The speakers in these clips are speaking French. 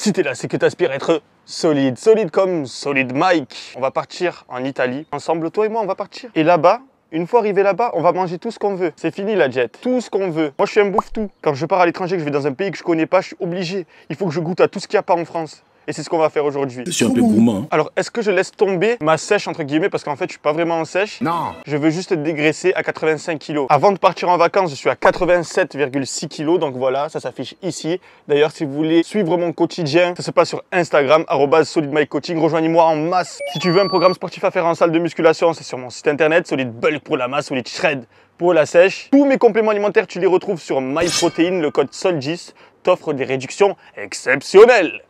Si t'es là, c'est que t'aspires à être solide. Solide comme Solid Mike. On va partir en Italie. Ensemble, toi et moi, on va partir. Et là-bas, une fois arrivé là-bas, on va manger tout ce qu'on veut. C'est fini la jet. Tout ce qu'on veut. Moi, je suis un bouffe-tout. Quand je pars à l'étranger, que je vais dans un pays que je connais pas, je suis obligé. Il faut que je goûte à tout ce qu'il n'y a pas en France. Et c'est ce qu'on va faire aujourd'hui. Je suis un peu gourmand. Alors, est-ce que je laisse tomber ma sèche, entre guillemets, parce qu'en fait, je suis pas vraiment en sèche. Non. Je veux juste dégraisser à 85 kg. Avant de partir en vacances, je suis à 87,6 kg. Donc voilà, ça s'affiche ici. D'ailleurs, si vous voulez suivre mon quotidien, ça se passe sur Instagram, @solidmycoaching. Rejoignez-moi en masse. Si tu veux un programme sportif à faire en salle de musculation, c'est sur mon site internet, Solid Bulk pour la masse, Solid Shred pour la sèche. Tous mes compléments alimentaires, tu les retrouves sur MyProtein. Le code SOLDIS t'offre des réductions exceptionnelles.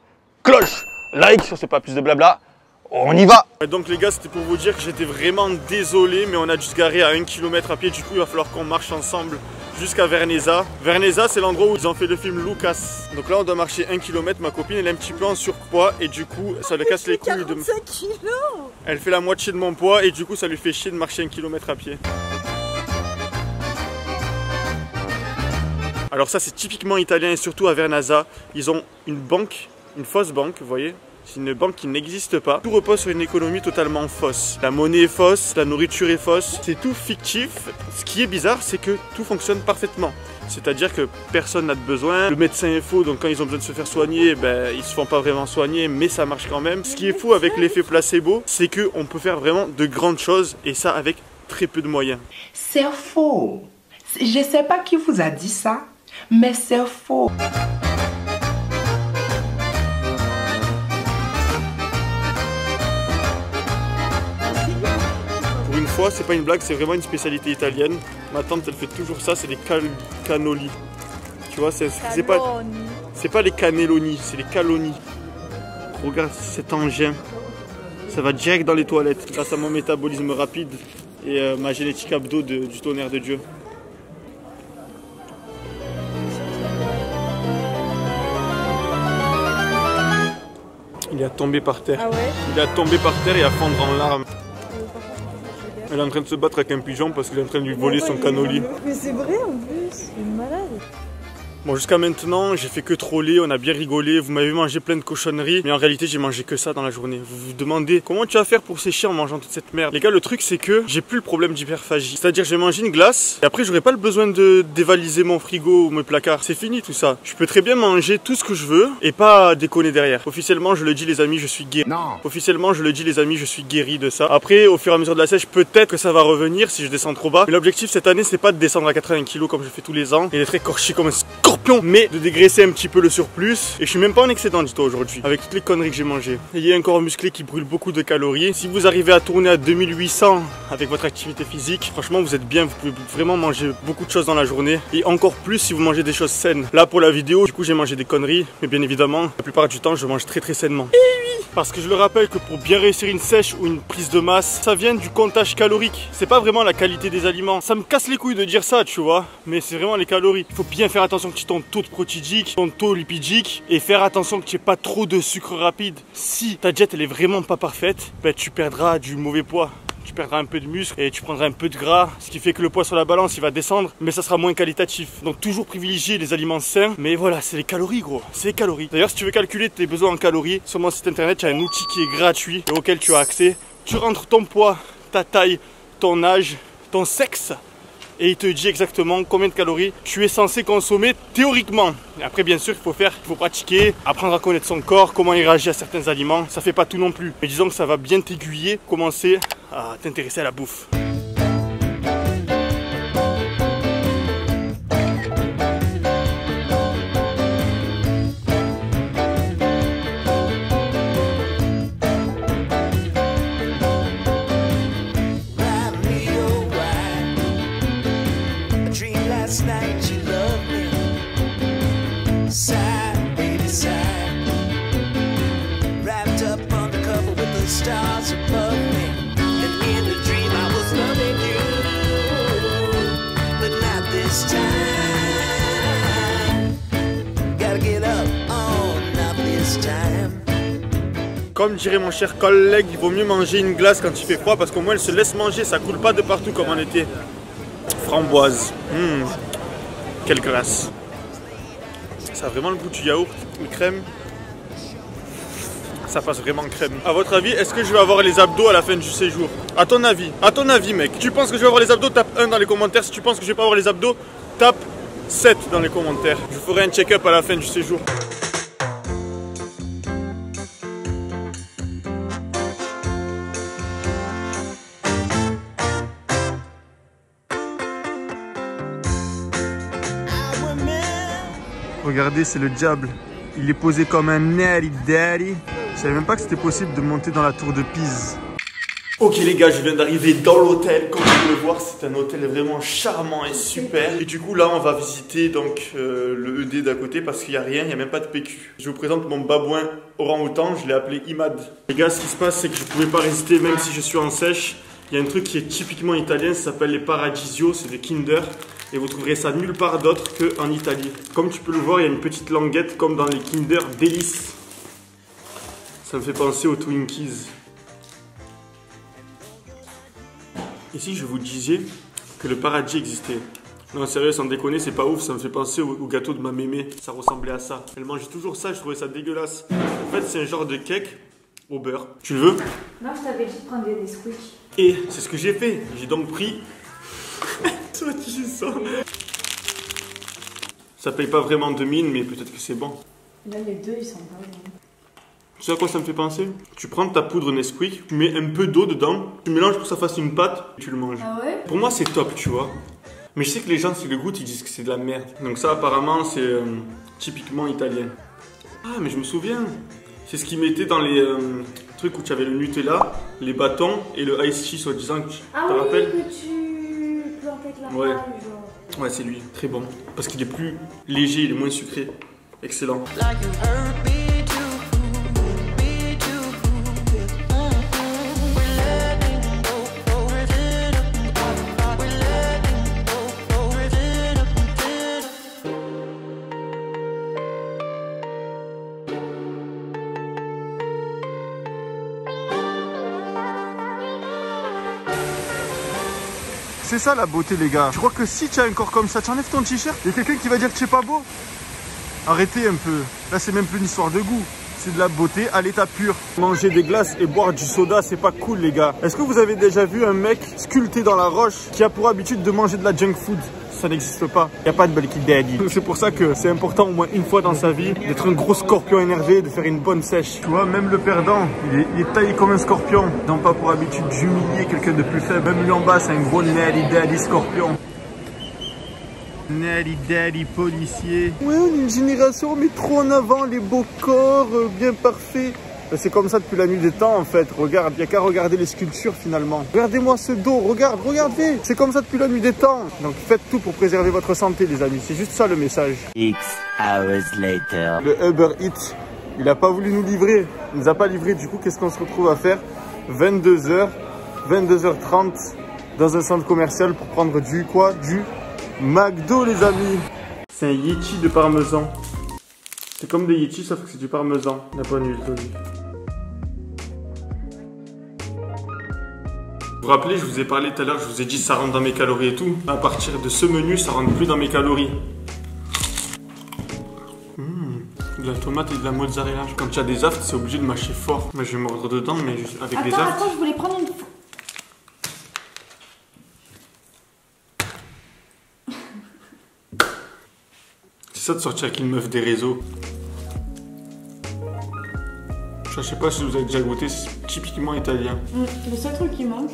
Cloche, like, sur ce pas plus de blabla, on y va. Donc les gars, c'était pour vous dire que j'étais vraiment désolé, mais on a dû se garer à 1 km à pied, du coup il va falloir qu'on marche ensemble jusqu'à Vernezza. Vernezza, c'est l'endroit où ils ont fait le film Lucas. Donc là on doit marcher 1 km, ma copine elle est un petit peu en surpoids et du coup ça lui casse les couilles de... 45 kilos. Elle fait la moitié de mon poids et du coup ça lui fait chier de marcher 1 km à pied. Alors ça c'est typiquement italien et surtout à Vernazza, ils ont une banque, une fausse banque, vous voyez. C'est une banque qui n'existe pas. Tout repose sur une économie totalement fausse. La monnaie est fausse, la nourriture est fausse. C'est tout fictif. Ce qui est bizarre, c'est que tout fonctionne parfaitement. C'est-à-dire que personne n'a de besoin. Le médecin est faux, donc quand ils ont besoin de se faire soigner, ben, ils se font pas vraiment soigner, mais ça marche quand même. Ce qui est fou avec l'effet placebo, c'est qu'on peut faire vraiment de grandes choses, et ça avec très peu de moyens. C'est faux. Je sais pas qui vous a dit ça, mais c'est faux. Une fois, c'est pas une blague, c'est vraiment une spécialité italienne. Ma tante, elle fait toujours ça, c'est des cannoli. Tu vois, c'est pas les cannelloni, c'est les cannoli. Regarde cet engin. Ça va direct dans les toilettes grâce à mon métabolisme rapide et ma génétique abdo du tonnerre de Dieu. Il est tombé par terre. Ah ouais? Il est tombé par terre et à fondre en larmes. Elle est en train de se battre avec un pigeon parce qu'il est en train de lui voler son cannoli. Mais c'est vrai en plus, c'est une malade. Bon, jusqu'à maintenant, j'ai fait que troller, on a bien rigolé, vous m'avez mangé plein de cochonneries, mais en réalité, j'ai mangé que ça dans la journée. Vous vous demandez comment tu vas faire pour sécher en mangeant toute cette merde. Les gars, le truc, c'est que j'ai plus le problème d'hyperphagie. C'est-à-dire, j'ai mangé une glace, et après, j'aurai pas le besoin de dévaliser mon frigo ou mes placards. C'est fini tout ça. Je peux très bien manger tout ce que je veux et pas déconner derrière. Officiellement, je le dis, les amis, je suis guéri. Non. Officiellement, je le dis, les amis, je suis guéri de ça. Après, au fur et à mesure de la sèche, peut-être que ça va revenir si je descends trop bas. Mais l'objectif cette année, c'est pas de descendre à 80 kg comme je fais tous les ans et d'être écorché comme un scorpion, mais de dégraisser un petit peu le surplus. Et je suis même pas en excédent, dis-toi, aujourd'hui, avec toutes les conneries que j'ai mangées. Ayez un corps musclé qui brûle beaucoup de calories. Si vous arrivez à tourner à 2800 avec votre activité physique, franchement, vous êtes bien. Vous pouvez vraiment manger beaucoup de choses dans la journée. Et encore plus si vous mangez des choses saines. Là, pour la vidéo, du coup, j'ai mangé des conneries. Mais bien évidemment, la plupart du temps, je mange très sainement. Et oui, parce que je le rappelle que pour bien réussir une sèche ou une prise de masse, ça vient du comptage calorique. C'est pas vraiment la qualité des aliments. Ça me casse les couilles de dire ça, tu vois. Mais c'est vraiment les calories. Il faut bien faire attention que tu aies ton taux de protidique, ton taux lipidique et faire attention que tu n'aies pas trop de sucre rapide. Si ta diète elle est vraiment pas parfaite, ben, tu perdras du mauvais poids. Tu perdras un peu de muscle et tu prendras un peu de gras, ce qui fait que le poids sur la balance il va descendre, mais ça sera moins qualitatif. Donc toujours privilégier les aliments sains, mais voilà, c'est les calories gros, c'est les calories. D'ailleurs si tu veux calculer tes besoins en calories, sur mon site internet il y a un outil qui est gratuit et auquel tu as accès. Tu rentres ton poids, ta taille, ton âge, ton sexe et il te dit exactement combien de calories tu es censé consommer théoriquement. Et après bien sûr il faut pratiquer, apprendre à connaître son corps, comment il réagit à certains aliments, ça fait pas tout non plus. Mais disons que ça va bien t'aiguiller, commencer à t'intéresser à la bouffe. Stars above me, and in the dream I was loving you, but not this time. Gotta get up, oh, not this time. Comme dirait mon cher collègue, il vaut mieux manger une glace quand il fait froid parce qu'au moins elle se laisse manger, ça coule pas de partout comme en été. Framboise, quelle glace. Ça a vraiment le goût du yaourt, une crème. ça passe vraiment crème. À votre avis, est-ce que je vais avoir les abdos à la fin du séjour? À ton avis, mec. Tu penses que je vais avoir les abdos? Tape 1 dans les commentaires. Si tu penses que je vais pas avoir les abdos, tape 7 dans les commentaires. Je ferai un check-up à la fin du séjour. Regardez, c'est le diable. Il est posé comme un Nelly Daddy. Je savais même pas que c'était possible de monter dans la tour de Pise. Ok les gars, je viens d'arriver dans l'hôtel. Comme vous pouvez le voir, c'est un hôtel vraiment charmant et super. Et du coup là, on va visiter donc le ED d'à côté parce qu'il n'y a rien, il n'y a même pas de PQ. Je vous présente mon babouin orang-outan, je l'ai appelé Imad. Les gars, ce qui se passe, c'est que je ne pouvais pas résister même si je suis en sèche. Il y a un truc qui est typiquement italien, ça s'appelle les Paradiso, c'est des Kinder. Et vous trouverez ça nulle part d'autre qu'en Italie. Comme tu peux le voir, il y a une petite languette comme dans les Kinder Délice. Ça me fait penser aux Twinkies. Et si je vous disais que le paradis existait? Non, sérieux, sans déconner, c'est pas ouf, ça me fait penser au gâteau de ma mémé. Ça ressemblait à ça. Elle mangeait toujours ça, je trouvais ça dégueulasse. En fait, c'est un genre de cake au beurre. Tu le veux? Non, je t'avais dit de prendre des Nesquik. Et c'est ce que j'ai fait. J'ai donc pris... Ça paye pas vraiment de mine, mais peut-être que c'est bon. Là, les deux, ils sont pas bons. Tu sais à quoi ça me fait penser? Tu prends ta poudre Nesquik, tu mets un peu d'eau dedans, tu mélanges pour que ça fasse une pâte, et tu le manges. Ah ouais? Pour moi, c'est top, tu vois. Mais je sais que les gens, s'ils le goûtent, ils disent que c'est de la merde. Donc ça, apparemment, c'est typiquement italien. Ah, mais je me souviens. C'est ce qu'ils mettaient dans les trucs où tu avais le Nutella, les bâtons et le Ice Tea, soi-disant. Ah te oui, rappelles? que tu plantais avec la Ouais. paille, genre. Ouais, c'est lui. Très bon. Parce qu'il est plus léger, il est moins sucré. Excellent. Like you hurt me too, me too. We're letting go, we're letting go, C'est ça la beauté, les gars. Je crois que si tu as un corps comme ça, tu enlèves ton t-shirt, il y a quelqu'un qui va dire que tu es pas beau. Arrêtez un peu. Là, c'est même plus une histoire de goût. C'est de la beauté à l'état pur. Manger des glaces et boire du soda, c'est pas cool, les gars. Est-ce que vous avez déjà vu un mec sculpté dans la roche qui a pour habitude de manger de la junk food? Ça n'existe pas. Il n'y a pas de Bulky Daddy. C'est pour ça que c'est important au moins une fois dans sa vie d'être un gros scorpion énervé, de faire une bonne sèche. Tu vois, même le perdant, il est taillé comme un scorpion. Ils n'ont pas pour habitude d'humilier quelqu'un de plus faible. Même lui en bas, c'est un gros Nelly Daddy scorpion. Nelly Daddy policier. Ouais, on est une génération, mais trop en avant, les beaux corps, bien parfaits. C'est comme ça depuis la nuit des temps en fait. Regarde, il n'y a qu'à regarder les sculptures finalement. Regardez-moi ce dos, regardez. C'est comme ça depuis la nuit des temps. Donc faites tout pour préserver votre santé les amis. C'est juste ça le message. X hours later. Le Uber Eats, il n'a pas voulu nous livrer. Il nous a pas livré. Du coup, qu'est-ce qu'on se retrouve à faire? 22h, 22h30 dans un centre commercial pour prendre du McDo les amis. C'est un Yeti de parmesan. C'est comme des Yeti sauf que c'est du parmesan. Il n'a pas nul Tony. Vous vous rappelez, je vous ai parlé tout à l'heure, je vous ai dit ça rentre dans mes calories et tout. À partir de ce menu, ça rentre plus dans mes calories. De la tomate et de la mozzarella. Quand tu as des aftes, c'est obligé de mâcher fort. Moi, je vais mordre dedans, mais juste avec des aftes. Attends, je voulais prendre une... C'est ça de sortir avec une meuf des réseaux. Je sais pas si vous avez déjà goûté, c'est typiquement italien. Le seul truc qui manque,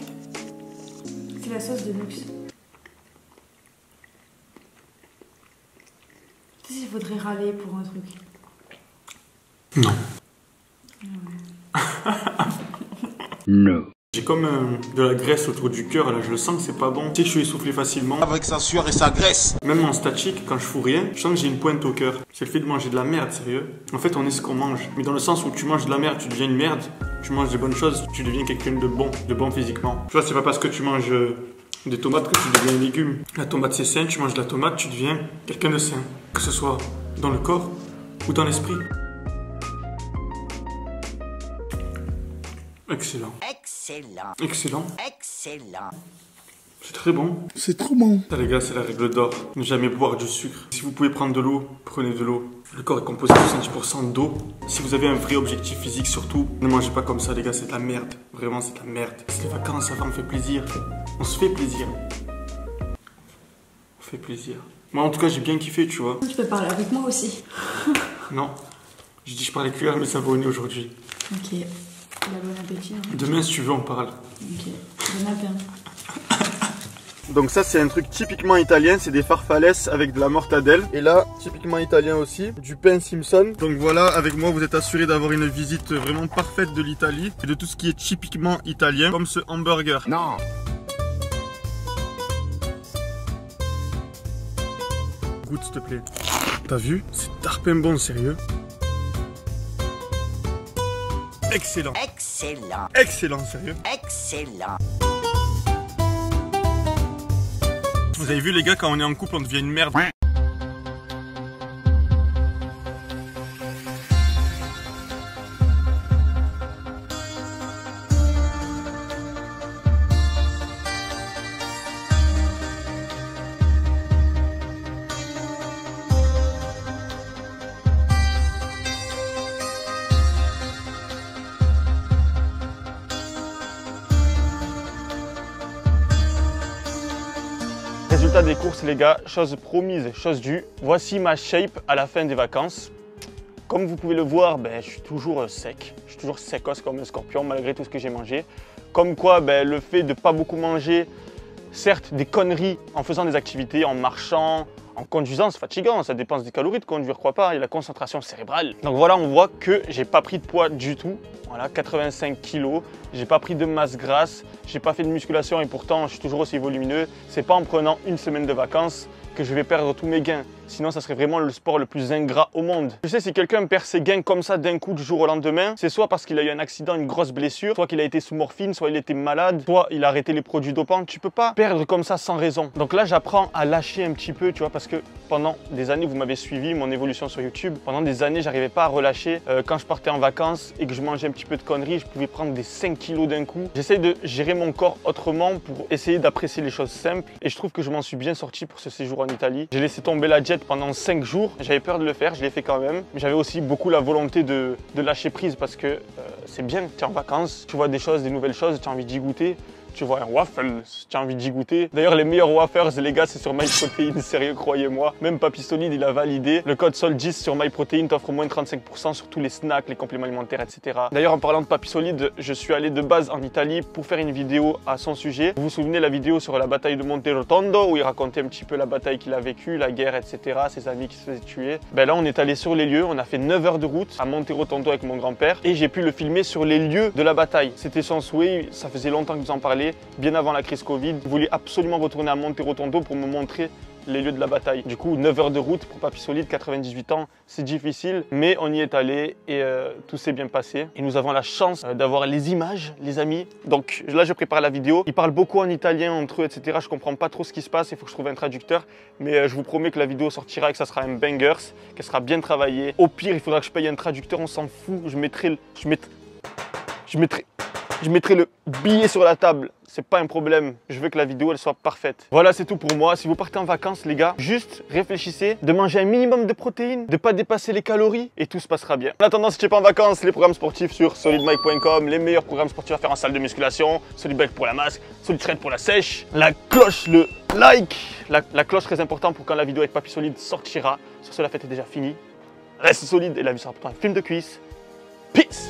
c'est la sauce de luxe. Tu sais, il faudrait râler pour un truc. Non. No. J'ai comme de la graisse autour du cœur, là je le sens que c'est pas bon. Tu sais que je suis essoufflé facilement. Avec sa sueur et sa graisse. Même en statique, quand je fous rien, je sens que j'ai une pointe au cœur. C'est le fait de manger de la merde, sérieux. En fait, on est ce qu'on mange. Mais dans le sens où tu manges de la merde, tu deviens une merde. Tu manges des bonnes choses, tu deviens quelqu'un de bon physiquement. Tu vois, c'est pas parce que tu manges des tomates que tu deviens un légume. La tomate c'est sain, tu manges de la tomate, tu deviens quelqu'un de sain. Que ce soit dans le corps ou dans l'esprit. Excellent. Excellent. Excellent. Excellent. C'est très bon. C'est trop bon. Ça les gars, c'est la règle d'or. Ne jamais boire du sucre. Si vous pouvez prendre de l'eau, prenez de l'eau. Le corps est composé de 70% d'eau. Si vous avez un vrai objectif physique surtout, ne mangez pas comme ça les gars, c'est de la merde. Vraiment c'est de la merde. C'est les vacances, ça va, on fait plaisir. On se fait plaisir. On fait plaisir. Moi en tout cas j'ai bien kiffé tu vois. Tu peux parler avec moi aussi. Non. Je dis je parlais que à mes abonnés aujourd'hui. Ok. Bon appétit. Hein. Demain si tu veux on parle. Ok. Bon appétit. Donc ça c'est un truc typiquement italien, c'est des farfales avec de la mortadelle. Et là, typiquement italien aussi, du pain Simpson. Donc voilà, avec moi vous êtes assuré d'avoir une visite vraiment parfaite de l'Italie et de tout ce qui est typiquement italien, comme ce hamburger. Non. Goûte s'il te plaît. T'as vu? C'est tarpin bon, sérieux. Excellent. Excellent. Excellent, sérieux. Excellent. Vous avez vu les gars, quand on est en couple, on devient une merde. Résultat des courses les gars, chose promise, chose due. Voici ma shape à la fin des vacances. Comme vous pouvez le voir, je suis toujours sec. Je suis toujours secos comme un scorpion malgré tout ce que j'ai mangé. Comme quoi, le fait de ne pas beaucoup manger, certes des conneries en faisant des activités, en marchant, en conduisant, c'est fatigant, ça dépense des calories de conduire, crois pas, il y a la concentration cérébrale. Donc voilà, on voit que j'ai pas pris de poids du tout. Voilà, 85 kg, j'ai pas pris de masse grasse, j'ai pas fait de musculation et pourtant je suis toujours aussi volumineux. C'est pas en prenant une semaine de vacances que je vais perdre tous mes gains. Sinon, ça serait vraiment le sport le plus ingrat au monde. Tu sais, si quelqu'un perd ses gains comme ça d'un coup du jour au lendemain, c'est soit parce qu'il a eu un accident, une grosse blessure, soit qu'il a été sous morphine, soit il était malade, soit il a arrêté les produits dopants. Tu peux pas perdre comme ça sans raison. Donc là, j'apprends à lâcher un petit peu, tu vois, parce que pendant des années, vous m'avez suivi, mon évolution sur YouTube. Pendant des années, j'arrivais pas à relâcher. Quand je partais en vacances et que je mangeais un petit peu de conneries, je pouvais prendre des 5 kilos d'un coup. J'essaye de gérer mon corps autrement pour essayer d'apprécier les choses simples. Et je trouve que je m'en suis bien sorti pour ce séjour en Italie. J'ai laissé tomber la jet pendant 5 jours. J'avais peur de le faire, je l'ai fait quand même. Mais j'avais aussi beaucoup la volonté de lâcher prise parce que c'est bien, tu es en vacances, tu vois des choses, des nouvelles choses, tu as envie d'y goûter. Tu vois un waffle, tu as envie d'y goûter. D'ailleurs, les meilleurs wafers, les gars, c'est sur MyProtein, sérieux, croyez-moi. Même Papy Solide, il a validé. Le code SOL10 sur MyProtein t'offre moins de 35% sur tous les snacks, les compléments alimentaires, etc. D'ailleurs, en parlant de Papy Solide, je suis allé de base en Italie pour faire une vidéo à son sujet. Vous vous souvenez la vidéo sur la bataille de Monterotondo où il racontait un petit peu la bataille qu'il a vécue, la guerre, etc., ses amis qui se faisaient tuer. Là, on est allé sur les lieux, on a fait 9 heures de route à Monterotondo avec mon grand-père et j'ai pu le filmer sur les lieux de la bataille. C'était son souhait, ça faisait longtemps que vous en parliez. Bien avant la crise Covid, il voulait absolument retourner à Monterotondo pour me montrer les lieux de la bataille. Du coup, 9 heures de route pour Papy Solide, 98 ans, c'est difficile, mais on y est allé et tout s'est bien passé. Et nous avons la chance d'avoir les images, les amis. Donc là, je prépare la vidéo. Ils parlent beaucoup en italien entre eux, etc. Je comprends pas trop ce qui se passe, il faut que je trouve un traducteur. Mais je vous promets que la vidéo sortira et que ça sera un bangers, qu'elle sera bien travaillée. Au pire, il faudra que je paye un traducteur, on s'en fout. Je mettrai le billet sur la table, c'est pas un problème. Je veux que la vidéo elle soit parfaite. Voilà, c'est tout pour moi. Si vous partez en vacances, les gars, juste réfléchissez de manger un minimum de protéines, de pas dépasser les calories et tout se passera bien. En attendant, si tu n'es pas en vacances, les programmes sportifs sur solidbike.com, les meilleurs programmes sportifs à faire en salle de musculation, Solidbike pour la masse, Solid pour la sèche, la cloche, le like, la cloche très important pour quand la vidéo avec Papy Solide sortira. Sur ce, la fête est déjà finie. Reste solide et la vie sera pourtant un film de cuisse. Peace.